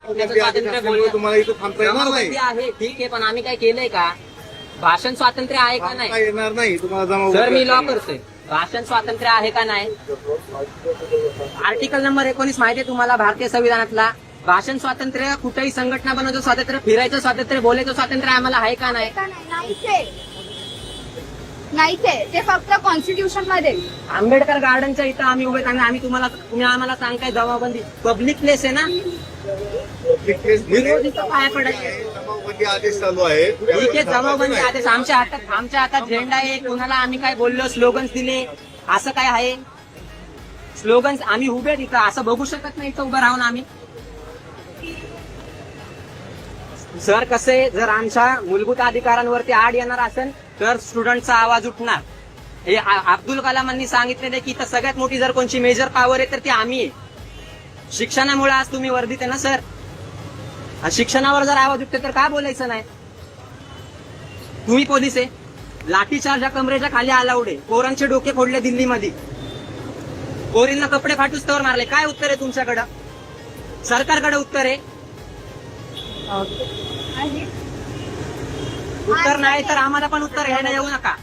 स्वातंत्र्य त्यामुळे तुम्हाला इथं थांबता येणार नाही. जमावबंदी आहे ठीक आहे, पण आम्ही काय केलंय का? भाषण स्वातंत्र्य आहे का थांबता नाही? येणार नाही तुम्हाला जमा. सर मी लॉ करतोय. भाषण स्वातंत्र्य आहे का नाही? आर्टिकल नंबर 19 माहिती आहे तुम्हाला भारतीय संविधानातला? भाषण स्वातंत्र्य, कुठेही संघटना बनवायचं स्वातंत्र्य, फिरायचं स्वातंत्र्य, बोलायचं स्वातंत्र्य आम्हाला आहे का नाही? नाहीच आहे ते फक्त कॉन्स्टिट्यूशन मध्ये. आंबेडकर गार्डनच्या इथं आम्ही उभे सांगा, तुम्ही आम्हाला सांगताय जमावबंदी पब्लिक प्लेस आहे ना? विरोधीचं पाया पडायचं. जमावबंदी आदेश चालू आहे. ठीक आहे, जमावबंदी आदेश आमच्या हातात झेंडा आहे. कोणाला आम्ही काय बोललो, स्लोगन्स दिले, असं काय आहे? स्लोगन्स आम्ही उभे तिथं असं बघू शकत नाही इथं उभं राहून आम्ही. सर कसे, जर आमच्या मूलभूत अधिकारांवरती आड येणार असेल तर स्टुडंटचा आवाज उठणार. हे अब्दुल कलामांनी सांगितलेलं की इथं सगळ्यात मोठी जर कोणची मेजर पॉवर आहे तर ती आम्ही आहे. शिक्षणामुळे आज तुम्ही वर्धित आहे ना सर. शिक्षणावर जर आवाज उठते तर का बोलायचं नाही? तुम्ही पोलीस आहे, लाठीचार्ज या कमरेच्या खाली अलाउड आहे. पोरांचे डोके फोडले दिल्लीमध्ये, पोरींना कपडे फाटूस तर मारले. काय उत्तर आहे तुमच्याकडं? सरकारकडे उत्तर आहे? उत्तर नाही तर आम्हाला पण उत्तर घ्यायला येऊ नका.